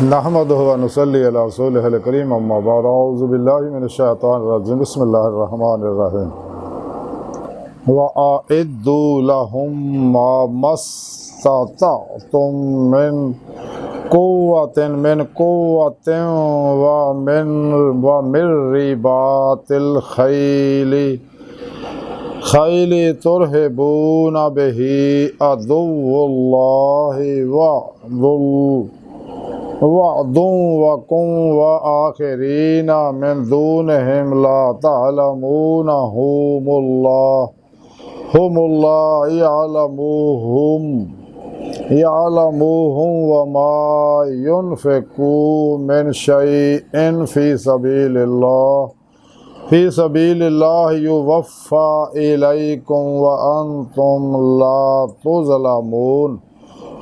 نحمدہ و نصلی علی رسولہ الکریم اما بعد اعوذ باللہ من الشیطان الرجیم بسم اللہ الرحمن الرحیم وَأَعِدُّوا لَهُم مَّا مَسْتَطَعْتُم مِّن قُوَّةٍ وَمِن رِّبَاطِ الْخَيْلِ تُرْهِبُونَ بِهِ عَدُوَّ اللَّهِ وَعْدُوَّكُمْ وَآخَرِينَ مِن دُونِهِمْ لَا تَعْلَمُونَهُمُ اللَّهُ يَعْلَمُهُمْ وَمَا يُنْفِقُوا مِنْ شَيْءٍ فِي سَبِيلِ اللَّهِ يُوَفَّى إِلَيْكُمْ وَأَنْتُمْ لَا تُظْلَمُونَ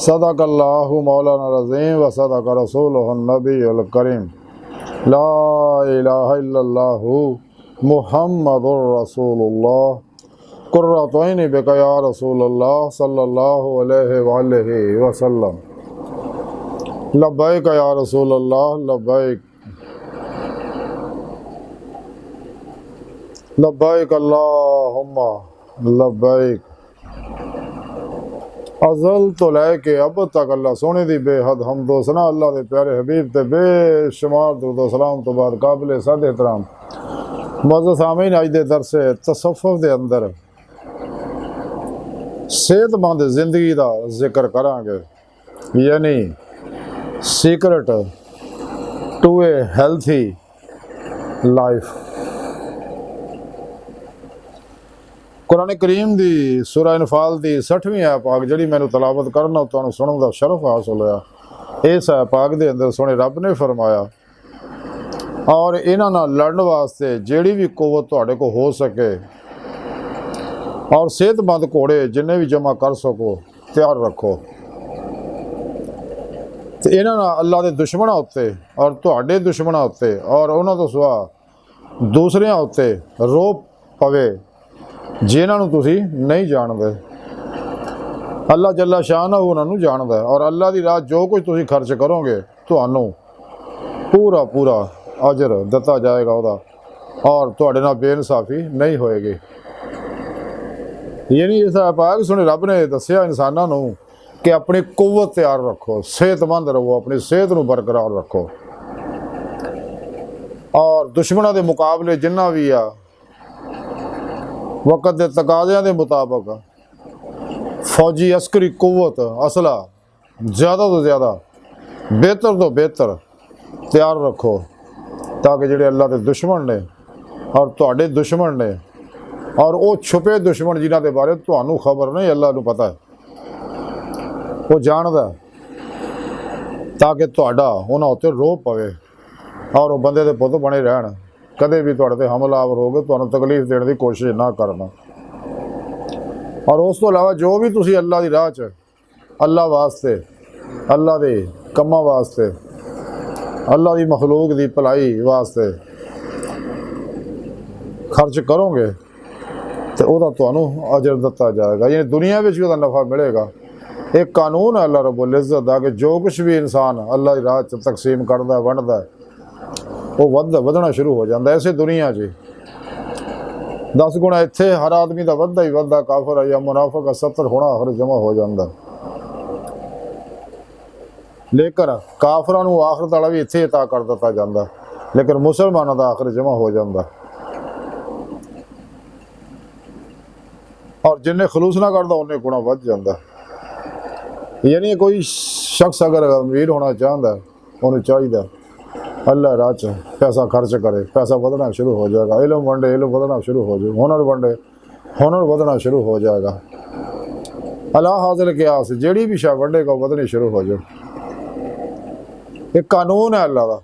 صدق اللہ مولانا العظیم و صدق رسولہ النبی الکریم لا الہ الا اللہ محمد الرسول اللہ قرۃ عین بک یا رسول اللہ صلی اللہ علیہ وآلہ وسلم لبیک یا رسول اللہ لبیک لبیک اللہم لبیک ازل تو لے کے اب تک اللہ سونے دی بے حد حمد و ثنا اللہ دے پیارے حبیب تے بے شمار درود و سلام تو بعد قابل صد احترام معزز سامعین، اج دے درس تصوف دے اندر صحت مند زندگی دا ذکر کران گے، یعنی secret to a healthy life. قرآن کریم دی سورہ انفال دی 60ویں آیت پاک جڑی میں تلاوت کرنا تانوں سنن دا شرف حاصل ہویا۔ اس آیت پاک دے اندر سونے رب نے فرمایا اور انہاں نال لڑن واسطے جیڑی بھی قوت تہاڈے کو ہو سکے اور صحت مند گھوڑے جننے بھی جمع کر سکو تیار رکھو۔ تے انہاں نال اللہ دے دشمناں اُتے اور تہاڈے دشمناں اُتے اور انہاں تو سوا دوسریاں اُتے روب پوے جنہاں نوں تسی نہیں جاندے۔ اللہ جل شانہ انہاں نوں جاندا ہے، اور اللہ دی راہ جو کچھ تسی خرچ کرو گے تہانوں پورا اجر دتا جائے گا اودا، اور تہاڈے نال بے انصافی نہیں ہوئے گی۔ یعنی اس پاک سنے رب نے دسیا انساناں نوں کہ اپنی قوت تیار رکھو، صحت مند رہو، اپنی صحت نوں برقرار رکھو، اور دشمناں دے مقابلے جنہ بھی آ وقت دے تقاضیاں دے مطابق فوجی عسکری قوت اسلحہ زیادہ تو زیادہ بہتر تو بہتر تیار رکھو، تاکہ جڑے اللہ دے دشمن نے اور تہاڈے دشمن نے اور وہ چھپے دشمن جنہاں دے بارے تہانوں خبر نہیں، اللہ نوں پتہ ہے، وہ جاندا ہے، تاکہ تہاڈا انہاں اُتے روب پوے اور وہ بندے دے پت بنے رہن، کدے بھی تہاڈے تے حملہ آور ہو گئے تہانوں تکلیف دینے دی کوشش نہ کرنا۔ اور اس تو علاوہ جو بھی تسی اللہ دی راہ چ اللہ واسطے، اللہ دے کماں واسطے، اللہ دی مخلوق دی بھلائی واسطے خرچ کرو گے تو او دا تہانوں اجر دتا جائے گا، یعنی دنیا وچ بھی دا نفع ملے گا۔ ایک قانون ہے اللہ رب العزت دا کہ جو کچھ بھی انسان اللہ دی راہ چ تقسیم کردا ہے ونڈدا ہے وہ ودنا شروع ہو جاتا ہے۔ ایسے دنیا جی 10 گنا اتنے ہر آدمی دا ودہ ہی ودہ کافر ہے یا منافق ہے 70 ہونا آخر جمع ہو جاتا، لیکن کافرانو آخرت والا بھی اتنے عطا کر دیتا جاتا، لیکن مسلمانوں دا آخر جمع ہو جاتا، اور جن نے خلوص نہ کرتا انہیں گنا ود جاتا۔ یعنی کوئی شخص اگر امیر ہونا چاہتا ہے انہیں چاہیے اللہ راہ چ پیسہ خرچ کرے، پیسہ ودنا شروع ہو جائے گا، علم ونڈے علم ودنا شروع ہو جائے گا، ہنر ونڈے ہنر ودنا شروع ہو جائے گا۔ اللہ حاضر قیاس جیڑی بھی شاہ ونڈے کا ودنی شروع ہو جائے، ایک قانون ہے اللہ کا۔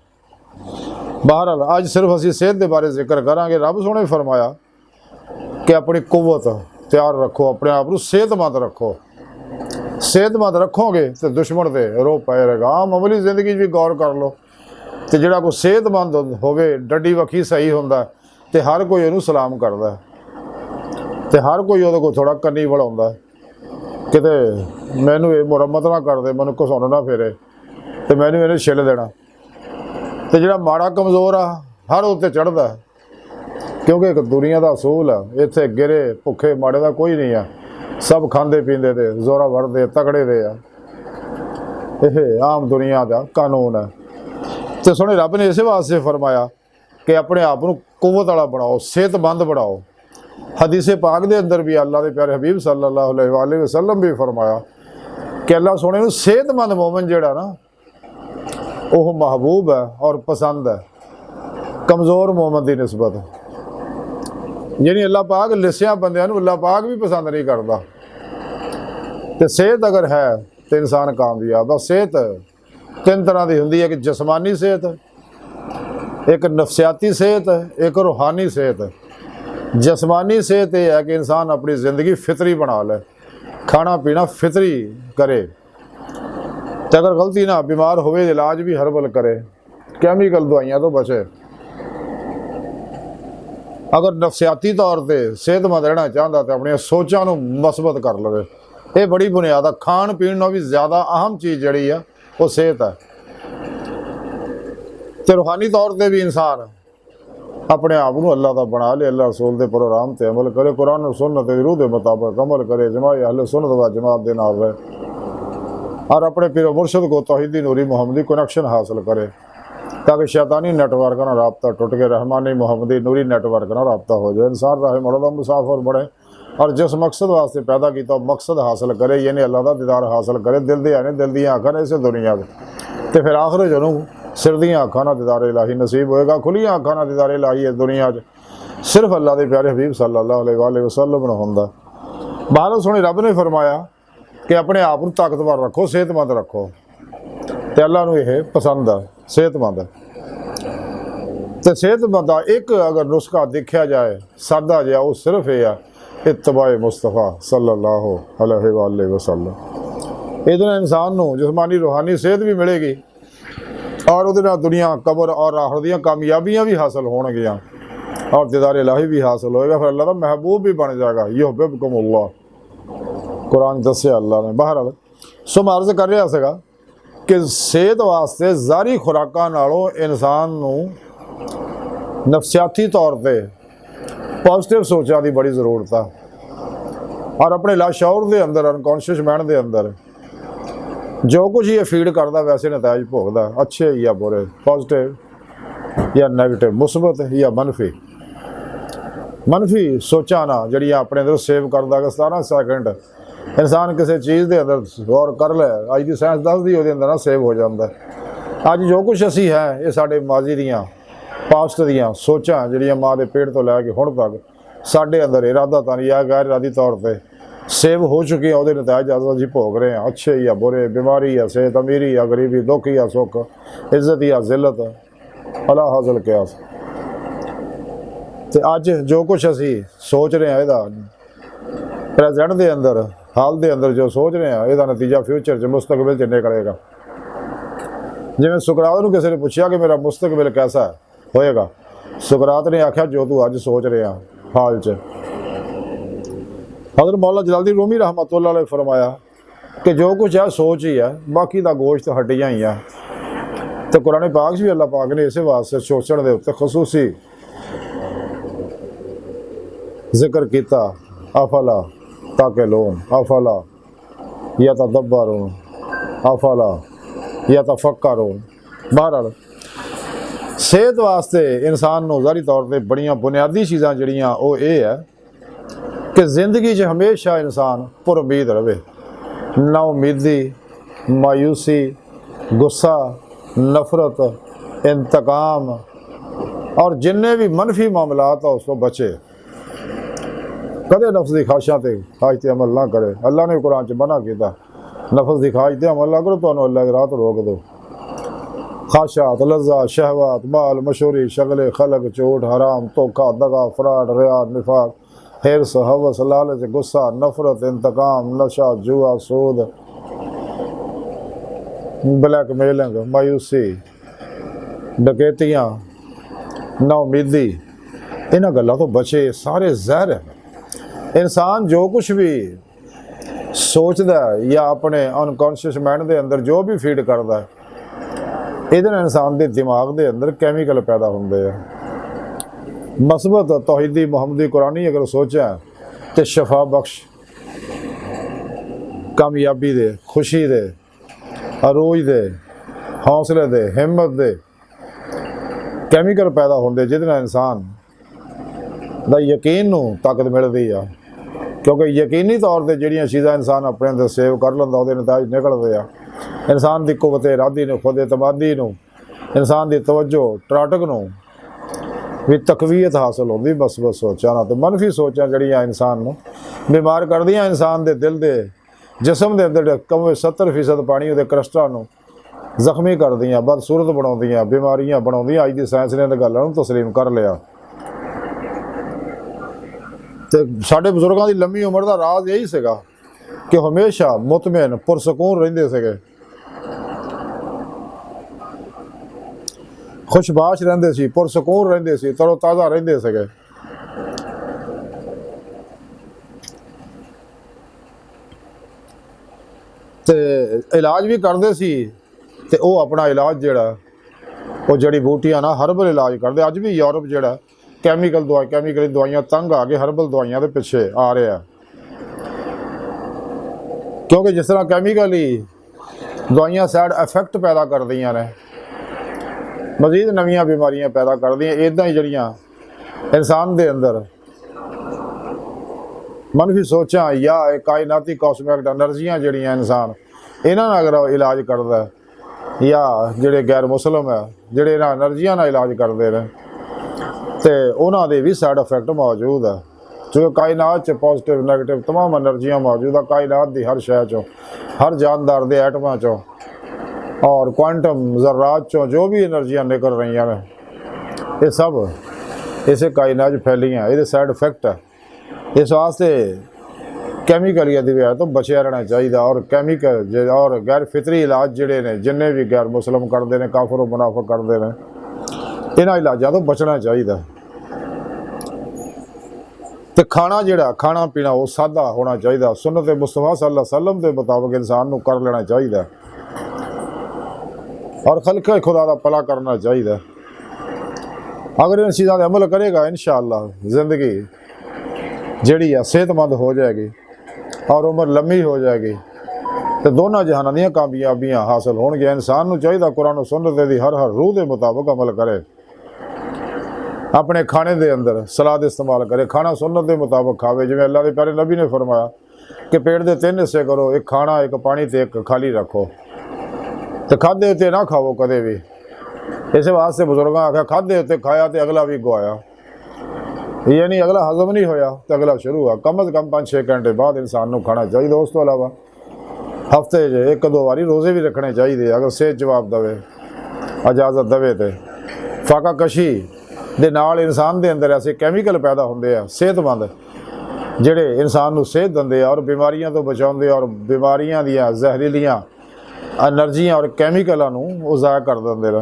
بہرحال اج صرف اسی صحت دے بارے ذکر کریں گے۔ رب سونے فرمایا کہ اپنی قوت تیار رکھو، اپنے آپ کو صحت مند رکھو، صحت مند رکھو گے تو دشمن تے رو پائے رہے گا۔ عام عملی زندگی بھی غور کر لو تو جڑا کوئی صحت مند ہوئے ڈڈی وکھی صحیح ہوندا ہے تو ہر کوئی انہوں سلام کردا ہے، تو ہر کوئی وہ کو تھوڑا کنی بڑھاوندا ہے، کتے مینوں یہ مرمت نہ کر دے، مینوں کسون نہ پھیرے، ਤੇ ਮੈਨੂੰ ਇਹਨੇ ਛਿੱਲ ਦੇਣਾ। ਤੇ ਜਿਹੜਾ ਮਾੜਾ ਕਮਜ਼ੋਰ ਆ ਹਰ ਉੱਤੇ ਚੜ੍ਹਦਾ, ਕਿਉਂਕਿ ਇੱਕ ਦੁਨੀਆ ਦਾ ਅਸੂਲ ਆ, ਇੱਥੇ ਗਿਰੇ ਭੁੱਖੇ ਮਾੜੇ ਦਾ ਕੋਈ ਨਹੀਂ ਆ, ਸਭ ਖਾਂਦੇ ਪੀਂਦੇ ਤੇ ਜ਼ੋਰਾ ਵੜਦੇ ਤਕੜੇ ਦੇ ਆ। ਇਹ ਆਮ ਦੁਨੀਆ ਦਾ ਕਾਨੂੰਨ ਹੈ। ਤੇ ਸੋਹਣੇ ਰੱਬ ਨੇ ਇਸੇ ਵਾਸਤੇ ਫਰਮਾਇਆ ਕਿ ਆਪਣੇ ਆਪ ਨੂੰ ਕੁਵਤ ਵਾਲਾ ਬਣਾਓ, ਸਿਹਤਮੰਦ ਬਣਾਓ। ਹਦੀਸੇ ਪਾਕ ਦੇ ਅੰਦਰ ਵੀ ਅੱਲਾ ਦੇ ਪਿਆਰੇ ਹਬੀਬ ਸੱਲੱਲਾਹੁ ਅਲੈਹਿ ਵਸੱਲਮ ਵੀ ਫਰਮਾਇਆ ਕਿ ਅੱਲਾ ਸੋਹਣੇ ਨੂੰ ਸਿਹਤਮੰਦ ਮੋਮਨ ਜਿਹੜਾ ਨਾ ਉਹ ਮਹਿਬੂਬ ਹੈ ਔਰ ਪਸੰਦ ਹੈ ਕਮਜ਼ੋਰ ਮੋਮਨ ਦੀ ਨਿਸਬਤ। ਜਿਹੜੀ ਅੱਲਾ ਪਾਕ ਲਿਸਿਆਂ ਬੰਦਿਆਂ ਨੂੰ ਅੱਲਾ ਪਾਕ ਵੀ ਪਸੰਦ ਨਹੀਂ ਕਰਦਾ। ਤੇ ਸਿਹਤ ਅਗਰ ਹੈ ਤੇ ਇਨਸਾਨ ਕਾਮਯਾਬ ਆ। ਸਿਹਤ ਤਿੰਨ ਤਰ੍ਹਾਂ ਦੀ ਹੁੰਦੀ ਹੈ ਕਿ ਜਿਸਮਾਨੀ ਸਿਹਤ, ਇੱਕ ਨਫਸਿਆਤੀ ਸਿਹਤ, ਇੱਕ ਰੂਹਾਨੀ ਸਿਹਤ। ਜਿਸਮਾਨੀ ਸਿਹਤ ਇਹ ਹੈ ਕਿ ਇਨਸਾਨ ਆਪਣੀ ਜ਼ਿੰਦਗੀ ਫਿਤਰੀ ਬਣਾ ਲੈ, ਖਾਣਾ ਪੀਣਾ ਫਿਤਰੀ ਕਰੇ, ਤੇ ਅਗਰ ਗਲਤੀ ਨਾ ਬਿਮਾਰ ਹੋਵੇ ਇਲਾਜ ਵੀ ਹਰਬਲ ਕਰੇ, ਕੈਮੀਕਲ ਦਵਾਈਆਂ ਤੋਂ ਬਚੇ। ਅਗਰ ਨਫਸਿਆਤੀ ਤੌਰ 'ਤੇ ਸਿਹਤਮੰਦ ਰਹਿਣਾ ਚਾਹੁੰਦਾ ਤਾਂ ਆਪਣੀਆਂ ਸੋਚਾਂ ਨੂੰ ਮਸਬਤ ਕਰ ਲਵੇ। ਇਹ ਬੜੀ ਬੁਨਿਆਦ ਆ। ਖਾਣ ਪੀਣ ਨਾਲੋਂ ਵੀ ਜ਼ਿਆਦਾ ਅਹਿਮ ਚੀਜ਼ ਜਿਹੜੀ ਆ ਉਹ ਸਿਹਤ ਹੈ। ਤੇ ਰੂਹਾਨੀ ਤੌਰ 'ਤੇ ਵੀ ਇਨਸਾਨ ਆਪਣੇ ਆਪ ਨੂੰ ਅੱਲਾ ਦਾ ਬਣਾ ਲੇ, ਅੱਲਾ ਰਸੂਲ ਦੇ ਪ੍ਰੋਗਰਾਮ 'ਤੇ ਅਮਲ ਕਰੇ, ਕੁਰਾਨ और सुन्नत ਦੀ रूह ਦੇ ਮੁਤਾਬਕ ਅਮਲ ਕਰੇ, ਜਮਾਅ ਅਹਿਲ ਸੁन्नत व जमात ਦੇ ਨਾਲ ਰਹੇ और अपने पीर मुर्शद को तौहीदी नूरी मोहम्मदी कनेक्शन हासिल करे, ताकि शैतानी नेटवर्क ना रबता टूट के रहमानी मोहम्मदी नूरी नेटवर्क ना रबता हो जाए। इंसान राह मौला मुसाफिर बने और जिस मकसद वास्ते पैदा किया मकसद हासिल करे, यानी अल्लाह का दीदार हासिल करे। दिल दे आने दिल दियाँ अखां ने इस दुनिया में, तो फिर आखिर जनू सिर दियाँ अखां नाल दीदार इलाही नसीब होएगा। खुलियाँ अखां नाल दीदार इलाही इस दुनिया सिर्फ अल्लाह के प्यारे हबीब सल्लल्लाहु अलैहि वसल्लम नाल हुंदा। बाहरों सोहणे रब ने फरमाया कि अपने आप को ताकतवर रखो, सेहतमंद रखो, तो अल्लाह नूं यह पसंद है सेहतमंद। तो सेहतमंद का एक अगर नुस्खा देखा जाए सादा जिहा, वो सिर्फ यह है इत्तिबाए मुस्तफा सल्लल्लाहु अलैहि वसल्लम। इहदे नाल इंसान नूं जिस्मानी रूहानी सेहत भी मिलेगी और उहदे नाल दुनिया कबर और आखिरत दीयां कामयाबियां भी हासिल होणगियां और दीदार इलाही भी हासिल होएगा। फिर अल्लाह का महबूब भी बन जाएगा। युहिब्बुकुमुल्लाह कुरान दस्या अल्लाह ने। बहरहाल सो मैं अर्ज़ कर रहा सीगा कि सेहत वास्ते ज़ारी खुराकां नालों इंसान नूं नफसियाती तौर पर पॉजिटिव सोचां दी बड़ी ज़रूरत है और अपने लाशौर के अंदर अनकॉन्शियस माइंड के अंदर जो कुछ ये फीड करता वैसे नताइज भोगता, अच्छे या बुरे, पॉजिटिव या नैगेटिव, मुस्बत या मनफी। मनफी सोचा ना जड़ियाँ अपने अंदर सेव करता कि 17 सैकेंड इंसान किसी चीज़ के अंदर गौर कर ले, अज की साइंस दसदी वो अंदर ना सेव हो जाता है। अज जो कुछ असी है ये साढ़े माजी दियाँ पास्ट दियाँ सोचां जड़ियाँ माँ के पेट तो लैके हुण तक साढ़े अंदर इरादा नहीं या गैर इरादी तौर पर सेव हो चुकी है। वो नताइज अभी भोग रहे हैं, अच्छे या बुरे, बीमारी या सेहत, अमीरी या गरीबी, दुख या सुख, इज्जत या जिल्लत, अला हासिल क्यास। तो अज जो कुछ असी सोच रहे हैं यदा प्रेजेंट के अंदर हाल के अंदर जो सोच रहे हैं यदा नतीजा फ्यूचर च मुस्तकबिल च निकलेगा। जिवें सुकरात नूं किसी ने पूछा कि मेरा मुस्तकबिल कैसा होएगा, सुकरात ने आख्या जो तू अज सोच रहा हाल च। हज़रत मौला जलालुद्दीन रूमी रहमतुल्लाह अलैह फरमाया कि जो कुछ है सोच ही है, बाकी का गोश्त हड्डियाँ ही है। तो कुरान पाक भी अल्लाह पाक ने इस वास्ते सोचण दे उत्ते खसूसी जिक्र किया। अफला ताक़िलून, अफला यतदब्बरून, अफला यतफक्करून। बहरहाल सेहत वास्ते इंसान नूं ज़ाहिरी तौर पर बड़ियां बुनियादी चीज़ां जड़ियां वो ये है कि जिंदगी च हमेशा इंसान पुरउम्मीद रहे। ना उम्मीदी, मायूसी, गुस्सा, नफरत, इंतकाम और जिन्ने भी मनफी मामलात है उसको बचे। कदे नफ्स की ख्वाहिशां ते ख्वाहिश ते अमल ना करे। अल्लाह ने कुरान च मना किया नफ्स की ख्वाहिश ते अमल ना करो, तो अल्लाह की राह तो रोक दो। ख्वाहिशात, लज्जा, शहवात, माल, मशहूरी, शगले, खलक, चोट, हराम, धोखा, दगा, फ्रॉड, रिया, निफाक, हिर्स, हवस, लालच, गुस्सा, नफरत, इंतकाम, नशा, जुआ, सूद, ब्लैकमेलिंग, मायूसी, डकैतियाँ, नाउमीदी, इन्हां गल्लां तो बचे। सारे जहर है। इंसान जो कुछ भी सोचता है या अपने अनकॉन्शियस माइंड के अंदर जो भी फीड करता है ਇਹਦੇ ਨਾਲ ਇਨਸਾਨ ਦੇ ਦਿਮਾਗ ਦੇ ਅੰਦਰ ਕੈਮੀਕਲ ਪੈਦਾ ਹੁੰਦੇ ਆ। ਮਸਬਤ ਤੌਹੀਦੀ ਮੁਹੰਮਦੀ ਕੁਰਾਨੀ ਅਗਰ ਸੋਚਿਆ ਤੇ ਸ਼ਫਾ ਬਖਸ਼, ਕਾਮਯਾਬੀ ਦੇ, ਖੁਸ਼ੀ ਦੇ, ਅਰੋਜ ਦੇ, ਹੌਸਲੇ ਦੇ, ਹਿੰਮਤ ਦੇ ਕੈਮੀਕਲ ਪੈਦਾ ਹੁੰਦੇ, ਜਿਹਦੇ ਨਾਲ ਇਨਸਾਨ ਦਾ ਯਕੀਨ ਨੂੰ ਤਾਕਤ ਮਿਲਦੀ ਆ। ਕਿਉਂਕਿ ਯਕੀਨੀ ਤੌਰ 'ਤੇ ਜਿਹੜੀਆਂ ਚੀਜ਼ਾਂ ਇਨਸਾਨ ਆਪਣੇ ਅੰਦਰ ਸੇਵ ਕਰ ਲੈਂਦਾ ਉਹਦੇ ਨਤਾਇਜ ਨਿਕਲਦੇ ਆ। ਇਨਸਾਨ ਦੀ ਕੁਵਤ ਇਰਾਦੀ ਨੂੰ, ਖੁਦ ਇਤਮਾਦੀ ਨੂੰ, ਇਨਸਾਨ ਦੀ ਤਵੱਜੋ ਟਰਾਟਕ ਨੂੰ ਵੀ ਤਕਵੀਅਤ ਹਾਸਲ ਹੁੰਦੀ ਬਸ ਸੋਚਾਂ ਨਾਲ। ਤੇ ਮਨਫੀ ਸੋਚਾਂ ਜਿਹੜੀਆਂ ਇਨਸਾਨ ਨੂੰ ਬਿਮਾਰ ਕਰਦੀਆਂ, ਇਨਸਾਨ ਦੇ ਦਿਲ ਦੇ ਜਿਸਮ ਦੇ ਅੰਦਰ ਕਮੇ 70% ਪਾਣੀ ਉਹਦੇ ਕਰਸਟਾਂ ਨੂੰ ਜ਼ਖਮੀ ਕਰਦੀਆਂ, ਬਦਸੂਰਤ ਬਣਾਉਂਦੀਆਂ, ਬਿਮਾਰੀਆਂ ਬਣਾਉਂਦੀਆਂ। ਅੱਜ ਦੀ ਸਾਇੰਸ ਨੇ ਇਹਨਾਂ ਗੱਲਾਂ ਨੂੰ ਤਸਲੀਮ ਕਰ ਲਿਆ। ਤੇ ਸਾਡੇ ਬਜ਼ੁਰਗਾਂ ਦੀ ਲੰਮੀ ਉਮਰ ਦਾ ਰਾਜ਼ ਇਹੀ ਸੀਗਾ ਕਿ ਹਮੇਸ਼ਾ ਮੁਤਮਿਨ ਪੁਰਸਕੂਨ ਰਹਿੰਦੇ ਸੀਗੇ, ਖੁਸ਼ਬਾਸ਼ ਰਹਿੰਦੇ ਸੀ, ਪੁਰਸਕੂਨ ਰਹਿੰਦੇ ਸੀ, ਤਰੋ ਤਾਜ਼ਾ ਰਹਿੰਦੇ ਸੀਗੇ। ਤੇ ਇਲਾਜ ਵੀ ਕਰਦੇ ਸੀ ਤੇ ਉਹ ਆਪਣਾ ਇਲਾਜ ਜਿਹੜਾ ਉਹ ਜੜੀ ਬੂਟੀਆਂ ਨਾਲ ਹਰਬਲ ਇਲਾਜ ਕਰਦੇ। ਅੱਜ ਵੀ ਯੂਰਪ ਜਿਹੜਾ ਕੈਮੀਕਲ ਦਵਾਈਆਂ ਤੰਗ ਆ ਕੇ ਹਰਬਲ ਦਵਾਈਆਂ ਦੇ ਪਿੱਛੇ ਆ ਰਿਹਾ, ਕਿਉਂਕਿ ਜਿਸ ਤਰ੍ਹਾਂ ਕੈਮੀਕਲ ਹੀ ਦਵਾਈਆਂ ਸਾਈਡ ਇਫੈਕਟ ਪੈਦਾ ਕਰਦੀਆਂ ਨੇ, ਮਜ਼ੀਦ ਨਵੀਆਂ ਬਿਮਾਰੀਆਂ ਪੈਦਾ ਕਰਦੀਆਂ, ਇੱਦਾਂ ਹੀ ਜਿਹੜੀਆਂ ਇਨਸਾਨ ਦੇ ਅੰਦਰ ਮਨਫੀ ਸੋਚਾਂ ਜਾਂ ਕਾਇਨਾਤੀ ਕਾਸਮਿਕ ਐਨਰਜੀਆਂ ਜਿਹੜੀਆਂ ਇਨਸਾਨ ਇਹਨਾਂ ਨਾਲ ਅਗਰ ਇਲਾਜ ਕਰਦਾ, ਜਾਂ ਜਿਹੜੇ ਗੈਰ ਮੁਸਲਮ ਹੈ ਜਿਹੜੇ ਇਹਨਾਂ ਐਨਰਜੀਆਂ ਨਾਲ ਇਲਾਜ ਕਰਦੇ ਨੇ, ਤੇ ਉਹਨਾਂ ਦੇ ਵੀ ਸਾਈਡ ਇਫੈਕਟ ਮੌਜੂਦ ਹੈ। ਕਿਉਂਕਿ ਕਾਇਨਾਤ 'ਚ ਪੋਜ਼ੀਟਿਵ ਨੈਗੇਟਿਵ ਤਮਾਮ ਐਨਰਜੀਆਂ ਮੌਜੂਦ ਆ। ਕਾਇਨਾਤ ਦੀ ਹਰ ਸ਼ੈ 'ਚੋਂ, ਹਰ ਜਾਨਦਾਰ ਦੇ ਐਟਮਾਂ 'ਚੋਂ ਔਰ ਕੁਆਂਟਮ ਜ਼ਰਾਤ 'ਚੋਂ ਜੋ ਵੀ ਐਨਰਜੀਆਂ ਨਿਕਲ ਰਹੀਆਂ ਨੇ, ਇਹ ਸਭ ਇਸੇ ਕਾਇਨਾਤ 'ਚ ਫੈਲੀਆਂ। ਇਹਦੇ ਸਾਈਡ ਇਫੈਕਟ ਹੈ। ਇਸ ਵਾਸਤੇ ਕੈਮੀਕਲ ਅਦਵਿਆ ਤੋਂ ਬਚਿਆ ਰਹਿਣਾ ਚਾਹੀਦਾ। ਔਰ ਕੈਮੀਕਲ ਔਰ ਗੈਰ ਫਿਤਰੀ ਇਲਾਜ ਜਿਹੜੇ ਨੇ, ਜਿੰਨੇ ਵੀ ਗੈਰ ਮੁਸਲਮ ਕਰਦੇ ਨੇ, ਕਾਫਰ ਮੁਨਾਫਿਕ ਕਰਦੇ ਨੇ, ਇਹਨਾਂ ਇਲਾਜਾਂ ਤੋਂ ਬਚਣਾ ਚਾਹੀਦਾ। ਤੇ ਖਾਣਾ ਪੀਣਾ ਉਹ ਸਾਦਾ ਹੋਣਾ ਚਾਹੀਦਾ। ਸੁਨਨਤ ਮੁਸਤਫਾ ਸੱਲੱਲਾਹੁ ਅਲੈਹਿ ਵਸੱਲਮ ਦੇ ਮੁਤਾਬਕ ਇਨਸਾਨ ਨੂੰ ਕਰ ਲੈਣਾ ਚਾਹੀਦਾ ਔਰ ਖਲਕੇ ਖੁਦਾ ਦਾ ਭਲਾ ਕਰਨਾ ਚਾਹੀਦਾ। ਅਗਰ ਇਹਨਾਂ ਚੀਜ਼ਾਂ 'ਤੇ ਅਮਲ ਕਰੇਗਾ, ਇਨਸ਼ਾ ਅੱਲਾਹ ਜ਼ਿੰਦਗੀ ਜਿਹੜੀ ਆ ਸਿਹਤਮੰਦ ਹੋ ਜਾਏਗੀ ਔਰ ਉਮਰ ਲੰਮੀ ਹੋ ਜਾਏਗੀ, ਤੇ ਦੋਨਾਂ ਜਹਾਨਾਂ ਦੀਆਂ ਕਾਮਯਾਬੀਆਂ ਹਾਸਲ ਹੋਣਗੀਆਂ। ਇਨਸਾਨ ਨੂੰ ਚਾਹੀਦਾ ਕੁਰਾਨ ਔਰ ਸੁਨਨਤ ਦੀ ਹਰ ਰੂਹ ਦੇ ਮੁਤਾਬਕ ਅਮਲ ਕਰੇ। ਆਪਣੇ ਖਾਣੇ ਦੇ ਅੰਦਰ ਸਲਾਦ ਇਸਤੇਮਾਲ ਕਰੇ, ਖਾਣਾ ਸੁਨਨਤ ਦੇ ਮੁਤਾਬਕ ਖਾਵੇ। ਜਿਵੇਂ ਅੱਲਾਹ ਦੇ ਪਿਆਰੇ ਨਬੀ ਨੇ ਫਰਮਾਇਆ ਕਿ ਪੇਟ ਦੇ 3 ਹਿੱਸੇ ਕਰੋ, ਇੱਕ ਖਾਣਾ, ਇੱਕ ਪਾਣੀ ਤੇ ਇੱਕ ਖਾਲੀ ਰੱਖੋ, ਤੇ ਖਾਧੇ ਉੱਤੇ ਨਾ ਖਾਵੋ ਕਦੇ ਵੀ। ਇਸੇ ਵਾਸਤੇ ਬਜ਼ੁਰਗਾਂ ਆਖਿਆ ਖਾਧੇ ਉੱਤੇ ਖਾਇਆ ਤੇ ਅਗਲਾ ਵੀ ਗਵਾਇਆ, ਯਾਨੀ ਅਗਲਾ ਹਜ਼ਮ ਨਹੀਂ ਹੋਇਆ ਤੇ ਅਗਲਾ ਸ਼ੁਰੂ ਹੋਇਆ। ਕਮ ਅਜ਼ ਕਮ 5-6 ਘੰਟੇ ਬਾਅਦ ਇਨਸਾਨ ਨੂੰ ਖਾਣਾ ਚਾਹੀਦਾ। ਉਸ ਤੋਂ ਇਲਾਵਾ ਹਫ਼ਤੇ 'ਚ 1-2 ਵਾਰੀ ਰੋਜ਼ੇ ਵੀ ਰੱਖਣੇ ਚਾਹੀਦੇ ਅਗਰ ਸਿਹਤ ਜਵਾਬ ਦੇਵੇ, ਇਜਾਜ਼ਤ ਦੇਵੇ। ਤੇ ਫਾਕਾ ਕਸ਼ੀ ਦੇ ਨਾਲ ਇਨਸਾਨ ਦੇ ਅੰਦਰ ਐਸੇ ਕੈਮੀਕਲ ਪੈਦਾ ਹੁੰਦੇ ਆ ਸਿਹਤਮੰਦ, ਜਿਹੜੇ ਇਨਸਾਨ ਨੂੰ ਸਿਹਤ ਦਿੰਦੇ ਆ ਔਰ ਬਿਮਾਰੀਆਂ ਤੋਂ ਬਚਾਉਂਦੇ ਔਰ ਬਿਮਾਰੀਆਂ ਦੀਆਂ ਜ਼ਹਿਰੀਲੀਆਂ ਐਨਰਜੀਆਂ ਔਰ ਕੈਮੀਕਲਾਂ ਨੂੰ ਉਹ ਜ਼ਾਇਆ ਕਰ ਦਿੰਦੇ ਨੇ।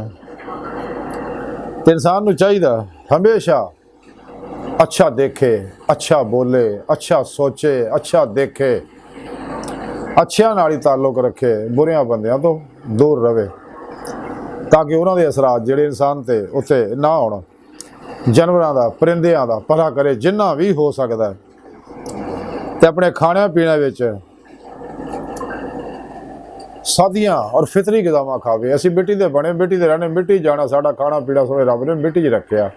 ਤੇ ਇਨਸਾਨ ਨੂੰ ਚਾਹੀਦਾ ਹਮੇਸ਼ਾ ਅੱਛਾ ਦੇਖੇ, ਅੱਛਾ ਬੋਲੇ, ਅੱਛਾ ਸੋਚੇ, ਅੱਛਾ ਦੇਖੇ, ਅੱਛਿਆਂ ਨਾਲ ਹੀ ਤਾਲੁਕ ਰੱਖੇ, ਬੁਰਿਆਂ ਬੰਦਿਆਂ ਤੋਂ ਦੂਰ ਰਹੇ, ਤਾਂ ਕਿ ਉਹਨਾਂ ਦੇ ਅਸਰਾਤ ਜਿਹੜੇ ਇਨਸਾਨ ਤੇ ਉੱਤੇ ਨਾ ਹੋਣ। ਜਾਨਵਰਾਂ ਦਾ, ਪਰਿੰਦਿਆਂ ਦਾ ਭਲਾ ਕਰੇ ਜਿੰਨਾ ਵੀ ਹੋ ਸਕਦਾ, ਤੇ ਆਪਣੇ ਖਾਣੇ ਪੀਣੇ ਵਿੱਚ ਸਾਦੀਆਂ ਔਰ ਫਿਤਰੀ ਗਿਜ਼ਾਵਾਂ ਖਾਵੇ। ਅਸੀਂ ਮਿੱਟੀ ਦੇ ਬਣੇ, ਮਿੱਟੀ ਦੇ ਰਹਿਣੇ, ਮਿੱਟੀ ਜਾਣਾ ਸਾਡਾ ਖਾਣਾ ਪੀਣਾ ਸੋਏ ਰੱਬ ਨੇ ਮਿੱਟੀ 'ਚ ਰੱਖਿਆ।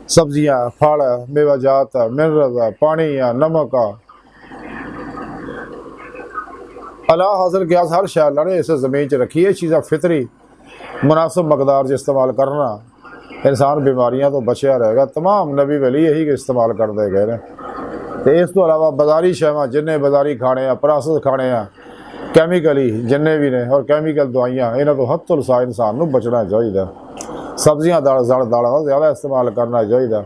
ਸਬਜ਼ੀਆਂ, ਫਲ, ਮੇਵਾਜਾਤ, ਮਿਨਰਲ, ਪਾਣੀ ਆ, ਨਮਕ ਆ, अल्लाह हासिल किया हर शै अल्लाह ने इस ज़मीन च रखी। ये चीज़ां फितरी मुनासिब मकदार च इस्तेमाल करना, इंसान बीमारियां तो बचिया रहेगा। तमाम नबी वली यही इस्तेमाल करते गए हैं। तो इस तो अलावा बाजारी शैवां जिन्ने बाजारी खाने आ, प्रोसैस खाने आ, कैमिकली जिन्ने भी ने और कैमिकल दवाइयां, इन्हां तो हद तो सा इंसान नूं बचना चाहिए। सब्जियां दालां ज़्यादा इस्तेमाल करना चाहिए।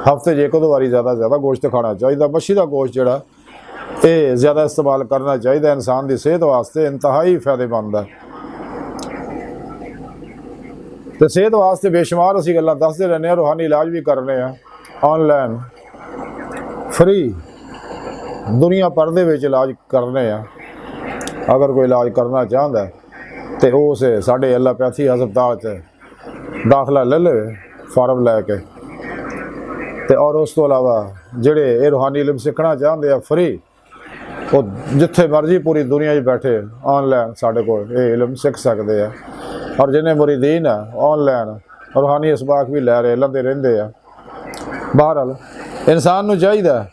हफ्ते 'च 1-2 वारी ज़्यादा गोश्त खाना चाहिए। मच्छी का गोश्त जिहड़ा ਇਹ ਜ਼ਿਆਦਾ ਇਸਤੇਮਾਲ ਕਰਨਾ ਚਾਹੀਦਾ। ਇਨਸਾਨ ਦੀ ਸਿਹਤ ਵਾਸਤੇ ਇੰਤਹਾਈ ਫਾਇਦੇਮੰਦ ਹੈ। ਤੇ ਸਿਹਤ ਵਾਸਤੇ ਬੇਸ਼ੁਮਾਰ ਅਸੀਂ ਗੱਲਾਂ ਦੱਸਦੇ ਰਹਿੰਦੇ ਹਾਂ। ਰੂਹਾਨੀ ਇਲਾਜ ਵੀ ਕਰਨੇ ਆ, ਆਨਲਾਈਨ ਫ੍ਰੀ ਦੁਨੀਆ ਭਰ ਦੇ ਵਿੱਚ ਇਲਾਜ ਕਰਨੇ ਆ। ਅਗਰ ਕੋਈ ਇਲਾਜ ਕਰਨਾ ਚਾਹੁੰਦਾ ਤੇ ਉਸ ਸਾਡੇ ਐਲੋਪੈਥੀ ਹਸਪਤਾਲ 'ਚ ਦਾਖਲਾ ਲੈ ਲਵੇ ਫਾਰਮ ਲੈ ਕੇ। ਤੇ ਔਰ ਉਸ ਤੋਂ ਇਲਾਵਾ ਜਿਹੜੇ ਇਹ ਰੂਹਾਨੀ ਇਲਮ ਸਿੱਖਣਾ ਚਾਹੁੰਦੇ ਆ ਫਰੀ, ਉਹ ਜਿੱਥੇ ਮਰਜ਼ੀ ਪੂਰੀ ਦੁਨੀਆ 'ਚ ਬੈਠੇ ਆਨਲਾਈਨ ਸਾਡੇ ਕੋਲ ਇਹ ਇਲਮ ਸਿੱਖ ਸਕਦੇ ਆ। ਔਰ ਜਿਹਨੇ ਮੁਰੀਦੀਨ ਆ ਆਨਲਾਈਨ ਰੂਹਾਨੀ ਅਸਬਾਕ ਵੀ ਲੈ ਰਹੇ ਲੈਂਦੇ ਰਹਿੰਦੇ ਆ। ਬਹਰਹਾਲ ਇਨਸਾਨ ਨੂੰ ਚਾਹੀਦਾ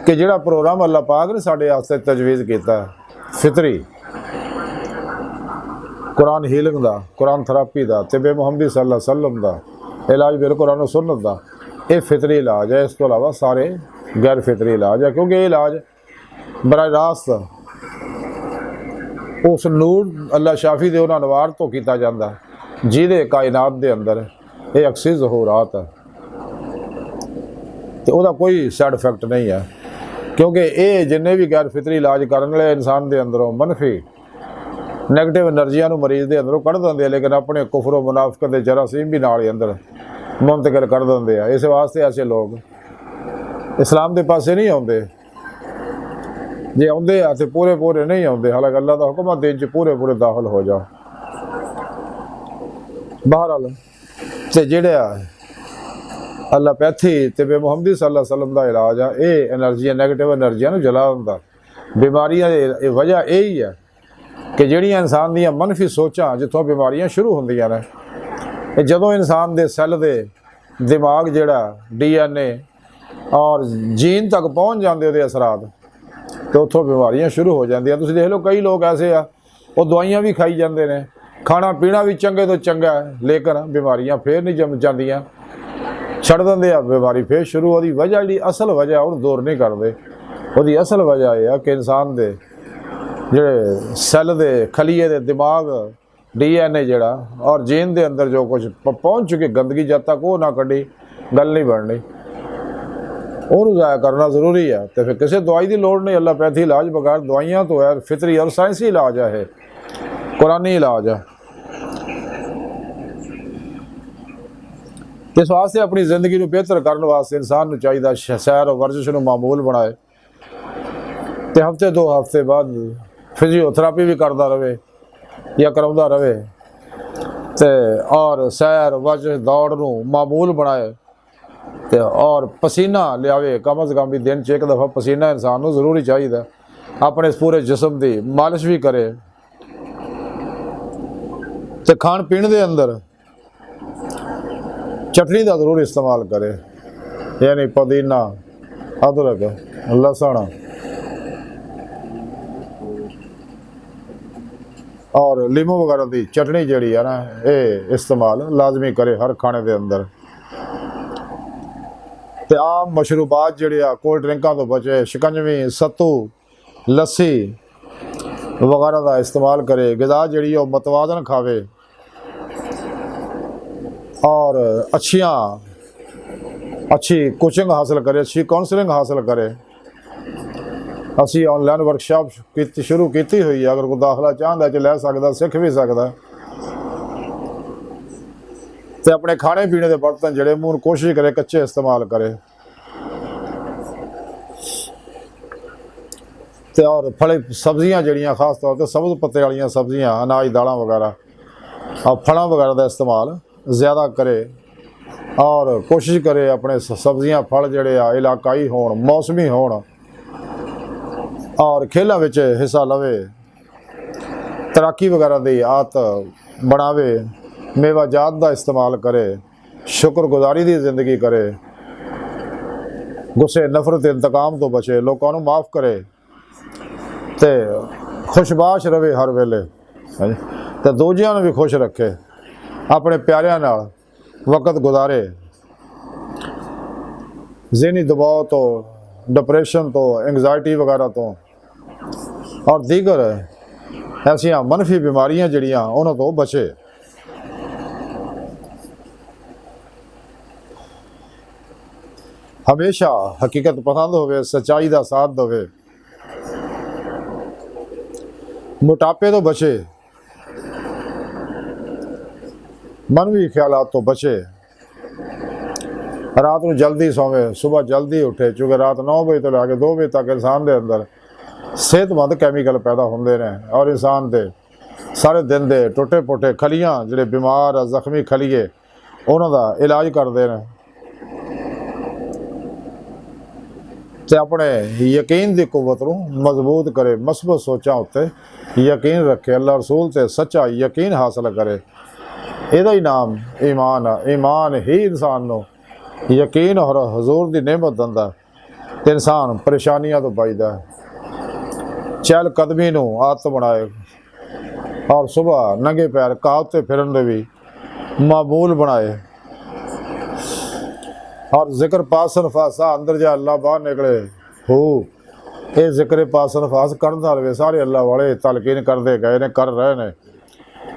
ਕਿ ਜਿਹੜਾ ਪ੍ਰੋਗਰਾਮ ਅੱਲਾਹ ਪਾਕ ਨੇ ਸਾਡੇ ਵਾਸਤੇ ਤਜਵੀਜ਼ ਕੀਤਾ ਫਿਤਰੀ ਕੁਰਾਨ ਹੀਲਿੰਗ ਦਾ, ਕੁਰਾਨ ਥੈਰੇਪੀ ਦਾ, ਤਿਬੇ ਮੁਹੰਮਦੀ ਸੱਲੱਲਾਹੁ अलैहि वसल्लम ਦਾ ਇਲਾਜ ਬਿਲ ਕੁਰਾਨ और सुन्नत ਦਾ, ਇਹ ਫਿਤਰੀ ਇਲਾਜ ਹੈ। ਇਸ ਤੋਂ ਇਲਾਵਾ ਸਾਰੇ ਗੈਰ ਫਿਤਰੀ ਇਲਾਜ ਹੈ, ਕਿਉਂਕਿ ਇਹ ਇਲਾਜ ਬਰਾਹ ਰਾਸਤ ਉਸ ਨੂਰ ਅੱਲਾ ਸ਼ਾਫੀ ਦੇ ਉਹਨਾਂ ਅਨਵਾਰ ਤੋਂ ਕੀਤਾ ਜਾਂਦਾ ਜਿਹਦੇ ਕਾਇਨਾਤ ਦੇ ਅੰਦਰ ਇਹ ਅਕਸੀ ਜ਼ਹੂਰਾਤ ਹੈ, ਤੇ ਉਹਦਾ ਕੋਈ ਸਾਈਡ ਇਫੈਕਟ ਨਹੀਂ ਹੈ। ਕਿਉਂਕਿ ਇਹ ਜਿੰਨੇ ਵੀ ਗੈਰ ਫਿਤਰੀ ਇਲਾਜ ਕਰਨ ਵਾਲੇ ਇਨਸਾਨ ਦੇ ਅੰਦਰੋਂ ਮਨਫੀ ਨੈਗੇਟਿਵ એનર્ਜੀਆਂ ਨੂੰ ਮਰੀਜ਼ ਦੇ ਅੰਦਰੋਂ ਕੱਢ ਦਿੰਦੇ ਆ, ਲੇਕਿਨ ਆਪਣੇ ਕੁਫਰ و ਮੁਨਾਫਕਤ ਦੇ ਜਰਾਸੀਮ ਵੀ ਨਾਲ ਹੀ ਅੰਦਰ ਮੁੰਤਕਿਲ ਕਰ ਦਿੰਦੇ ਆ। ਇਸ ਵਾਸਤੇ ਐਸੇ ਲੋਕ ਇਸਲਾਮ ਦੇ ਪਾਸੇ ਨਹੀਂ ਆਉਂਦੇ। ਜੇ ਆਉਂਦੇ ਆ ਤੇ ਪੂਰੇ ਨਹੀਂ ਆਉਂਦੇ, ਹਾਲਾਂਕਿ ਅੱਲਾ ਦਾ ਹੁਕਮ ਆ ਦਿਨ 'ਚ ਪੂਰੇ ਦਾਖਲ ਹੋ ਜਾਓ। ਬਹਰਹਾਲ ਤੇ ਜਿਹੜਾ ਐਲੋਪੈਥੀ ਤਿਬੇ ਮੁਹੰਮਦੀ ਸੱਲੱਲਾਹੁ अलैहि वसल्लम ਦਾ ਇਲਾਜ ਆ, ਇਹ એનર્ਜੀਆਂ ਨੈਗੇਟਿਵ એનર્ਜੀਆਂ ਨੂੰ ਜਲਾ ਦਿੰਦਾ। ਬਿਮਾਰੀਆਂ ਦੀ ਵਜ੍ਹਾ ਇਹ ਹੀ ਹੈ ਕਿ ਜਿਹੜੀਆਂ ਇਨਸਾਨ ਦੀਆਂ ਮਨਫੀ ਸੋਚਾਂ ਜਿੱਥੋਂ ਬਿਮਾਰੀਆਂ ਸ਼ੁਰੂ ਹੁੰਦੀਆਂ ਨੇ, ਇਹ ਜਦੋਂ ਇਨਸਾਨ ਦੇ ਸੈੱਲ ਦੇ ਦਿਮਾਗ ਜਿਹੜਾ DNA ਔਰ ਜੀਨ ਤੱਕ ਪਹੁੰਚ ਜਾਂਦੇ ਉਹਦੇ ਅਸਰਾਤ, ਤੇ ਉੱਥੋਂ ਬਿਮਾਰੀਆਂ ਸ਼ੁਰੂ ਹੋ ਜਾਂਦੀਆਂ। ਤੁਸੀਂ ਦੇਖ ਲਓ ਕਈ ਲੋਕ ਐਸੇ ਆ ਉਹ ਦਵਾਈਆਂ ਵੀ ਖਾਈ ਜਾਂਦੇ ਨੇ, ਖਾਣਾ ਪੀਣਾ ਵੀ ਚੰਗੇ ਤੋਂ ਚੰਗਾ ਹੈ, ਲੇਕਿਨ ਬਿਮਾਰੀਆਂ ਫੇਰ ਨਹੀਂ ਜੰਮ ਜਾਂਦੀਆਂ, ਛੱਡ ਦਿੰਦੇ ਆ ਬਿਮਾਰੀ ਫੇਰ ਸ਼ੁਰੂ। ਉਹਦੀ ਵਜ੍ਹਾ ਜਿਹੜੀ ਅਸਲ ਵਜ੍ਹਾ ਉਹਨੂੰ ਦੂਰ ਨਹੀਂ ਕਰਦੇ। ਉਹਦੀ ਅਸਲ ਵਜ੍ਹਾ ਇਹ ਆ ਕਿ ਇਨਸਾਨ ਦੇ ਜਿਹੜੇ ਸੈੱਲ ਦੇ ਖਲੀਏ ਦੇ ਦਿਮਾਗ DNA ਜਿਹੜਾ ਔਰ ਜੀਨ ਦੇ ਅੰਦਰ ਜੋ ਕੁਝ ਪਹੁੰਚ ਚੁੱਕੀ ਗੰਦਗੀ, ਜਦ ਤੱਕ ਉਹ ਨਾ ਕੱਢੀ ਗੱਲ ਨਹੀਂ ਬਣਨੀ। ਉਹਨੂੰ ਜ਼ਾਇਆ ਕਰਨਾ ਜ਼ਰੂਰੀ ਹੈ। ਤੇ ਫਿਰ ਕਿਸੇ ਦਵਾਈ ਦੀ ਲੋੜ ਨਹੀਂ। ਐਲੋਪੈਥੀ ਇਲਾਜ ਬਗੈਰ ਦਵਾਈਆਂ ਤੋਂ ਹੈ, ਫਿਤਰੀ ਔਰ ਸਾਇੰਸੀ ਇਲਾਜ ਹੈ, ਇਹ ਕੁਰਾਨੀ ਇਲਾਜ ਹੈ। ਇਸ ਵਾਸਤੇ ਆਪਣੀ ਜ਼ਿੰਦਗੀ ਨੂੰ ਬਿਹਤਰ ਕਰਨ ਵਾਸਤੇ ਇਨਸਾਨ ਨੂੰ ਚਾਹੀਦਾ ਸੈਰ ਔਰ ਵਰਜਿਸ਼ ਨੂੰ ਮਾਮੂਲ ਬਣਾਏ, ਤੇ ਹਫ਼ਤੇ 2 ਹਫ਼ਤੇ ਬਾਅਦ ਫਿਜ਼ੀਓਥੈਰੇਪੀ ਵੀ ਕਰਦਾ ਰਹੇ ਜਾਂ ਕਰਾਉਂਦਾ ਰਹੇ, ਤੇ ਔਰ ਸੈਰ ਵਰਜਿਸ਼ ਦੌੜ ਨੂੰ ਮਾਮੂਲ ਬਣਾਏ, ਤੇ ਔਰ ਪਸੀਨਾ ਲਿਆਵੇ। ਕਮ ਅਜ਼ ਕਮ ਵੀ ਦਿਨ 'ਚ 1 ਦਫਾ ਪਸੀਨਾ ਇਨਸਾਨ ਨੂੰ ਜ਼ਰੂਰੀ ਚਾਹੀਦਾ। ਆਪਣੇ ਪੂਰੇ ਜਿਸਮ ਦੀ ਮਾਲਿਸ਼ ਵੀ ਕਰੇ, ਤੇ ਖਾਣ ਪੀਣ ਦੇ ਅੰਦਰ ਚਟਨੀ ਦਾ ਜ਼ਰੂਰ ਇਸਤੇਮਾਲ ਕਰੇ, ਯਾਨੀ ਪੁਦੀਨਾ, ਅਦਰਕ, ਲਸਣ ਔਰ ਲੀਮੋ ਵਗੈਰਾ ਦੀ ਚਟਨੀ ਜਿਹੜੀ ਆ ਨਾ, ਇਹ ਇਸਤੇਮਾਲ ਲਾਜ਼ਮੀ ਕਰੇ ਹਰ ਖਾਣੇ ਦੇ ਅੰਦਰ। ਤੇ ਆਮ ਮਸ਼ਰੂਬਾਤ ਜਿਹੜੇ ਆ ਕੋਲਡ ਡਰਿੰਕਾਂ ਤੋਂ ਬਚੇ, ਸ਼ਿਕੰਜਵੀ, ਸੱਤੂ, ਲੱਸੀ ਵਗੈਰਾ ਦਾ ਇਸਤੇਮਾਲ ਕਰੇ। ਗਿਜ਼ਾ ਜਿਹੜੀ ਉਹ ਮਤਵਾਜ਼ਨ ਖਾਵੇ और अच्छी कोचिंग हासिल करे, अच्छी काउंसलिंग हासिल करे। असी ऑनलाइन वर्कशॉप शुरू की हुई है, अगर कोई दाखला चाहता तो लै सकता, सीख भी सकता। तो अपने खाने पीने के बर्तन जोड़े मूँह कोशिश करे कच्चे इस्तेमाल करे। तो और फल सब्जियां जड़ियाँ खास तौर पर सबज पत्ते वाली सब्जियां, अनाज, दालें वगैरह और फलों वगैरह का इस्तेमाल ज़्यादा करे, और कोशिश करे अपने सब्जियां फल जड़े आ इलाकाई होण, मौसमी होण, और खेलों में हिस्सा लवे, तैराकी वगैरह की आदत बनावे, मेवाजात का इस्तेमाल करे, शुक्रगुजारी की जिंदगी करे, गुस्से, नफरत, इंतकाम तो बचे, लोगों को माफ़ करे, तो खुशबाश रवे हर वेले, तो दूजियां भी खुश रखे, अपने प्यारिਆਂ ਨਾਲ वक्त गुजारे, ज़हनी दबाव तो, डिप्रेशन तो, एंगजाइटी वगैरह तो और दीगर ऐसिया मनफी बीमारियां जड़ियाँ उन्हों तो बचे। हमेशा हकीकत पसंद होवे, सच्चाई का साथ देवे, मोटापे तो बचे, मनवी ख्यालात तो बचे, रात को जल्दी सोवे, सुबह जल्दी उठे, चूँकि रात 9 बजे तो लैके 2 बजे तक इंसान के अंदर सेहतमंद कैमिकल पैदा होंगे ने और इंसान के ਸਾਰੇ ਦਿਨ ਦੇ ਟੁੱਟੇ ਪੁੱਟੇ ਖਲੀਆਂ, ਜਿਹੜੇ ਬਿਮਾਰ ਆ ਜ਼ਖਮੀ ਖਲੀਏ, ਉਹਨਾਂ ਦਾ ਇਲਾਜ ਕਰਦੇ ਨੇ। ਤੇ ਆਪਣੇ ਯਕੀਨ ਦੀ ਕੁਵਤ ਨੂੰ ਮਜ਼ਬੂਤ करे, ਮਸਬਤ ਸੋਚਾਂ ਉੱਤੇ ਯਕੀਨ ਰੱਖੇ, ਅੱਲਾਹ ਰਸੂਲ ਤੇ ਸੱਚਾ ਯਕੀਨ ਹਾਸਲ ਕਰੇ। ਇਹਦਾ ਹੀ ਨਾਮ ਈਮਾਨ ਆ। ਈਮਾਨ ਹੀ ਇਨਸਾਨ ਨੂੰ ਯਕੀਨ ਔਰ ਹਜ਼ੂਰ ਦੀ ਨਿਮਤ ਦਿੰਦਾ ਤੇ ਇਨਸਾਨ ਪਰੇਸ਼ਾਨੀਆਂ ਤੋਂ ਬਚਦਾ। ਚਹਿਲ ਕਦਮੀ ਨੂੰ ਆਦਤ ਬਣਾਏ ਔਰ ਸੁਬਹ ਨੰਗੇ ਪੈਰ ਘਾਹ ਉੱਤੇ ਫਿਰਨ ਦੇ ਵੀ ਮਾਮੂਲ ਬਣਾਏ। और ज़िक्र पासन फासा अंदर जा अल्लाह बाहर निकले हो। ये ज़िक्र पासन फास करता रहे। सारे अल्लाह वाले तलकीन करते गए ने, कर रहे ने।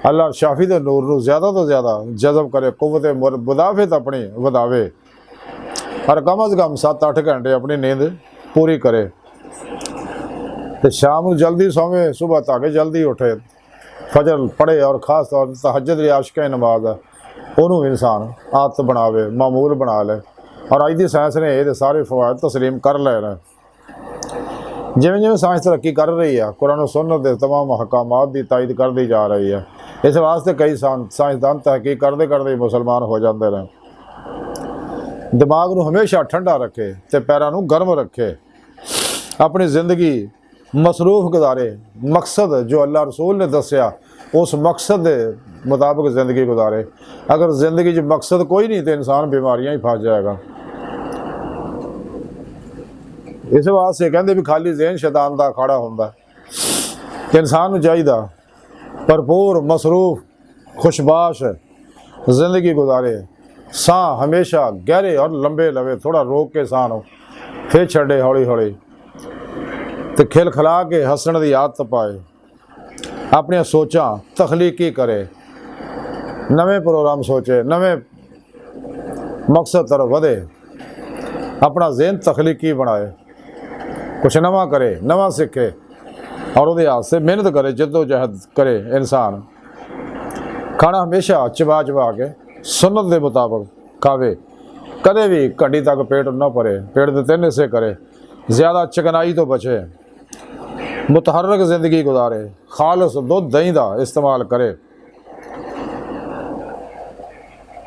अल्लाह शाफी दे नूर नू ज़्यादा तो ज़्यादा जज़ब करे, कुव्वत मुदाफ़त अपनी वधावे और कम अज़ कम 7-8 घंटे अपनी नींद पूरी करे। तो शाम को जल्दी सोवे, सुबह तक जल्दी उठे, फजर पढ़े और ख़ास तौर पर तहज्जुद आशिक़ नमाज है उन्होंने इंसान आदत बनावे, मामूल बना ले। और अज की साइंस ने ये सारे फवायद तस्लीम कर ले रहे। जिमें जिमें साइंस तरक्की कर रही है, कुरान सुन्नत के तमाम अहकामात की तायद कर दी जा रही है। इस वास्ते कई साइंसदान तहकीक करते करते मुसलमान हो जाते रहे। दिमाग को हमेशा ठंडा रखे तो पैरों को गर्म रखे, अपनी जिंदगी मसरूफ गुजारे। मकसद जो अल्लाह रसूल ने दसिया उस मकसद के मुताबिक ज़िंदगी गुजारे। अगर ज़िंदगी जो मकसद कोई नहीं तो इंसान बीमारियां ही फस जाएगा। इस वास्ते कहते भी खाली ज़हन शैतान का अखाड़ा होंदा। इंसान को चाहिए भरपूर मसरूफ खुशबाश ज़िंदगी गुजारे। साह हमेशा गहरे और लंबे लवे, थोड़ा रोक के साह हो फिर छड़े हौली हौली, तो खिल खिला के हसन की आदत पाए। अपनी सोचां तखलीकी करे, नवे प्रोग्राम सोचे, नवे मकसद तरफ बढ़े, अपना ज़हन तखलीकी बनाए, कुछ नवा करे, नवा सीखे और वो हाथ से मेहनत करे, जद्दोजहद करे। इंसान खाना हमेशा चबा चबा के सुन्नत के मुताबिक खावे, कदे भी घंटी तक पेट ना भरे, पेट के 3 हिस्से करे, ज़्यादा चिकनाई तो बचे, मुतहरक ज़िंदगी गुजारे, खालस दुध दही का इस्तेमाल करे,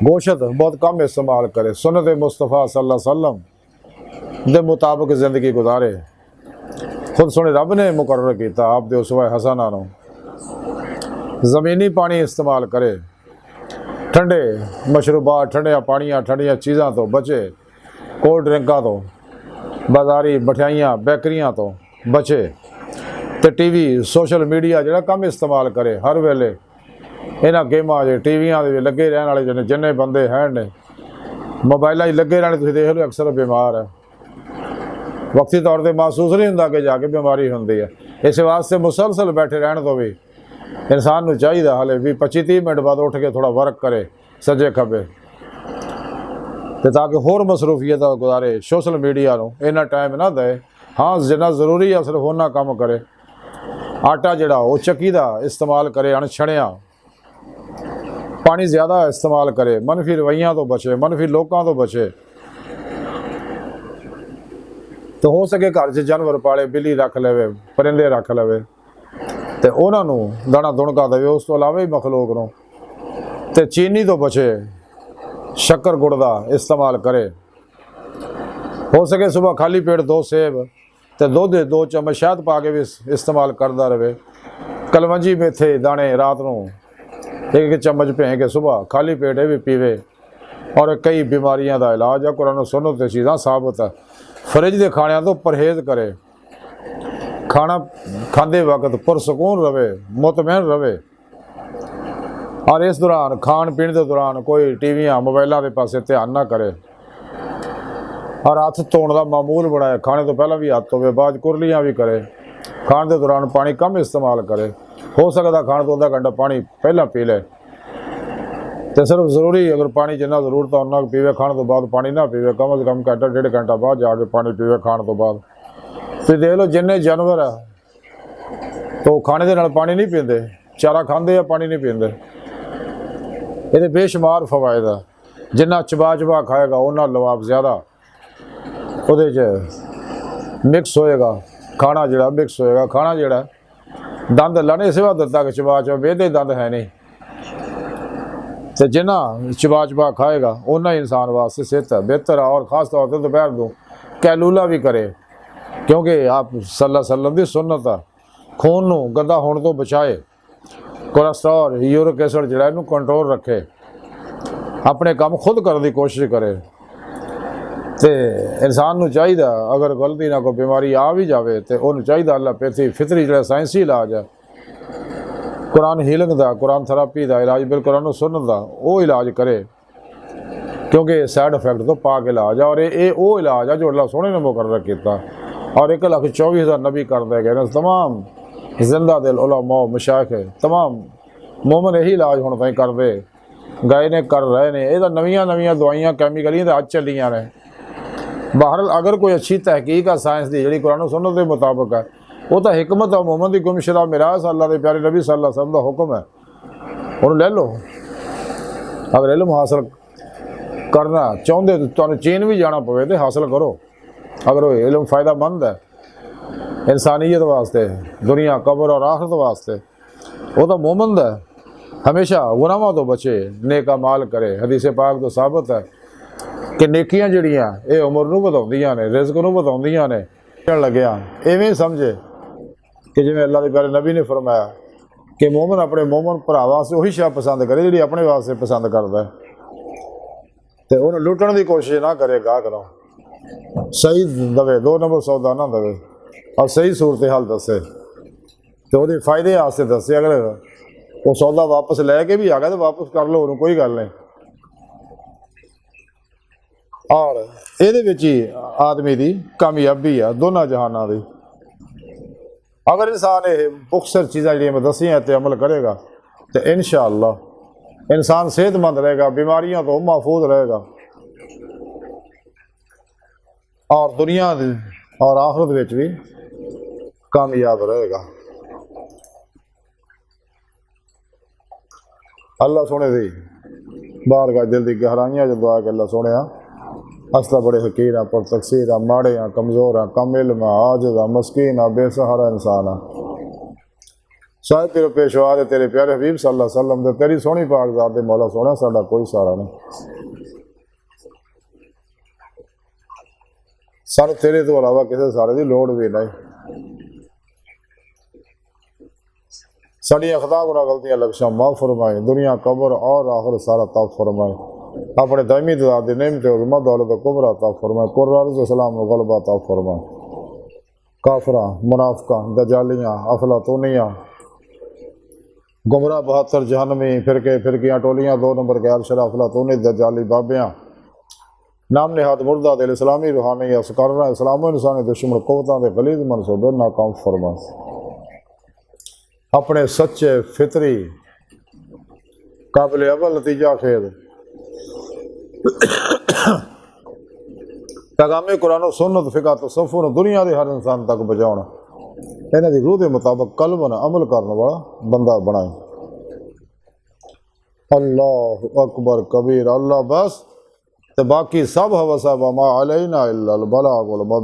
गोशत बहुत कम इस्तेमाल करे, सुन्नत मुस्तफ़ा सल्लल्लाहु अलैहि वसल्लम के मुताबिक ज़िंदगी गुजारे। खुद सोने रब ने मुकर्रर किया आप दे उसवा हसना नो। ज़मीनी पानी इस्तेमाल करे, ठंडे मशरूबात, ठंडिया पानियाँ, ठंडिया चीज़ों तो बचे, कोल्ड ड्रिंकों तो, बाजारी मठियाइयाँ बेकरियाँ तो बचे। तो टीवी सोशल मीडिया जो कम इस्तेमाल करे, हर वेले इन्होंने गेमां जे टीवियां दे लगे रहने वाले जिन्ने बंदे हैं ने मोबाइलों लगे रहने, तुसीं देख लो अक्सर बीमार है। वक्ती तौर पर महसूस नहीं होंदा कि जाके बीमारी होंदी है। इस वास्ते मुसलसल बैठे रहने तो भी इंसान को चाहिए हाले भी 25-30 मिनट बाद उठ के थोड़ा वर्क करे सज्जे खब्बे, तो ताकि होर मसरूफियत गुजारे। सोशल मीडिया को इन्ना टाइम ना दे, हाँ जिन्ना जरूरी है सिर्फ उन्ना काम करे। आटा जड़ा वो चक्की का इस्तेमाल करे, अणछणिया पानी ज़्यादा इस्तेमाल करे, मनफी रवैया तो बचे, मनफी लोगों तो बचे। तो हो सके घर च जानवर पाले, बिल्ली रख लवे, परिंदे रख लवे, तो उन्होंने दाना दुणका देवे। उस तो इलावा ही मखलूक नूं ते चीनी तो बचे, शक्कर गुड़ का इस्तेमाल करे। हो सके सुबह खाली पेट 2 सेब तो दुध 2 चम्मच शहद पा के भी इस्तेमाल करता रहे। कलवंजी मेथे दाने रात को 1 चम्मच भें के सुबह खाली पेट भी पीवे और कई बीमारियों का इलाज है। कुरान सुन्नत ते चीज़ां साबित है। फ्रिज के खाणिਆਂ तो परहेज़ करे, खाना खाते वक्त पुरसकून रहे, मुतमैन रहे और इस दौरान खाण पीण के दौरान कोई टीवियां मोबाइलों के पासे ध्यान ना करे और हथ धोने का मामूल बनाए। खाने तो पहला भी हथ धोवे, बाद कुरलियाँ भी करे। खाण के दौरान पानी कम इस्तेमाल करे, हो सकता खाने तो आधा घंटा पानी पहला पी ले। तो सिर्फ जरूरी अगर पानी जिन्ना जरूरत है उन्ना पीवे, खाने तो बाद पानी ना पीवे, कम से कम घंटा 1.5 घंटा बाद जाके पानी पीवे खाने तो बाद। फिर देख लो जिन्ने जानवर है तो खाने के नाल पानी नहीं पीते, चारा खाते या पानी नहीं पीते। ये बेशुमार फवायद है, जिन्ना चबा चबा खाएगा उन्ना लवाब ज़्यादा वो मिक्स होएगा, खाना जड़ा मिक्स होएगा। खाना जड़ा دند لانے سوا دتا کہ چبا چبا بہتے دند ہے نہیں، تو جنہ چبا چبا کھائے گا اُنہ انسان واسطے صحت ہے بہتر ہے، اور خاص طور پہ دوپہر دو کیلولا بھی کرے، کیونکہ آپ صلی اللہ علیہ وسلم کی سنت ہے خون نو گندا ہونے تو بچائے، کولیسٹرول یورک ایسڈ جڑا ہے کنٹرول رکھے، اپنے کام خود کرنے کی کوشش کرے۔ تے انسان نو چاہیے اگر غلطی نہ کوئی بیماری آ بھی جاوے تے انہوں چاہیے اللہ پیتھی فطری جڑا سائنسی علاج ہے، قرآن ہیلنگ دا، قرآن تھراپی دا علاج بالقرآن و سنت دا وہ علاج کرے، کیونکہ سائڈ افیکٹ تو پاک علاج ہے، اور یہ وہ علاج ہے جو اللہ سونے نے مقرر کیتا، اور 1,24,000 نبی کر دے گئے، تمام زندہ دل علماء مشائخ تمام مومن یہی علاج ہونے تائیں کر دے گئے نے، کر رہے نے۔ یہ نویاں نویاں دوائیاں کیمیکلیاں اج چلیاں نے، بہرحال اگر کوئی اچھی تحقیق ہے سائنس دی جڑی قرآن و سنت کے مطابق ہے، وہ تو حکمت ہے مومن دی گم شدہ میراث اللہ دے پیارے نبی صلی اللہ علیہ وسلم کا حکم ہے، انہوں لے لو۔ اگر علم حاصل کرنا چاہتے تو تمہیں چین بھی جانا پوے تو حاصل کرو، اگر وہ علم فائدہ مند ہے انسانیت واسطے، دنیا قبر اور آخرت واسطے، وہ تو مومن ہے، ہمیشہ گناہاں تو بچے، نیک اعمال کرے۔ حدیث پاک تو ثابت ہے کہ نیکیاں جڑیاں یہ عمر نو بتاؤندیاں نے، رزق نو بتاؤندیاں نے۔ لگیا ایویں سمجھے کہ جی اللہ کے پیارے نبی نے فرمایا کہ مومن اپنے مومن بھرا واسطے وہی شے پسند کرے جڑی اپنے واسطے پسند کرتا ہے، تو انہوں لٹن کی کوشش نہ کرے، گاہ کرو صحیح دے، 2 نمبر سودا نہ دے، اور صحیح صورتحال دسے تو وہ فائدے واسطے دسے۔ اگر وہ سودا واپس لے کے بھی آ گیا تو واپس کر لو، انہوں کوئی گل نہیں۔ اور یہ آدمی دی کامیابی ہے دونوں جہانوں دی، اگر انسان یہ مختصر چیزاں جڑیاں میں دسیاں تے عمل کرے گا تو انشاءاللہ انسان صحت مند رہے گا، بیماریاں تو محفوظ رہے گا، اور دنیا دی اور آخرت وچ بھی کامیاب رہے گا۔ اللہ سونے دی بارگاہ دل دی گہرائیاں جو دعا کہ اللہ سونے استا بڑے حقیر ہیں، پر تقصیر ہیں، ماڑے ہیں، کمزور ہیں، کم علم ہیں، عاجز ہیں، مسکین ہیں، بے سہارا انسان ہیں، شاید تیرے پیشوا دے تیرے پیارے حبیب صلی اللہ علیہ وسلم دے تیری سونی پاک ذات دے مولا سونا ساڈا کوئی سہارا نہیں، سارے تیرے تو علاوہ کسی سارے دی لوڑ بھی نہیں۔ ساری خطا گناہ غلطیاں لغزشاں معاف فرمائے، دنیا قبر اور آخر سارا عطا فرمائے، اپنے دائمی داد نعمت عظمت دولت کبرا عطا فرمائے، قرآن السلام و غلبہ عطا فرمائے۔ کافراں، منافقاں، دجالیاں، افلاطونیاں، گمراہ 72 جہنمی فرقے فرقیاں ٹولیاں، 2 نمبر غیر شرع افلاطونی دجالی بابیاں، نام نہاد مردہ دل اسلامی روحانی اسکارہ اسلام و انسانی دشمن قوتاں دے غلیظ منصوبے ناکام فرمائے۔ اپنے سچے فطری قابل اول نتیجہ خیز پیغام قرآن و سنت فقہ تصوف دنیا دے ہر انسان تک پہنچاؤنا، انہاں دی روح دے مطابق قلب نہ عمل کرنے والا بندہ بنائے۔ اللہ اکبر کبیر، اللہ بس، تے باقی سب ہوسا وما علینا الا البلاغ المبین۔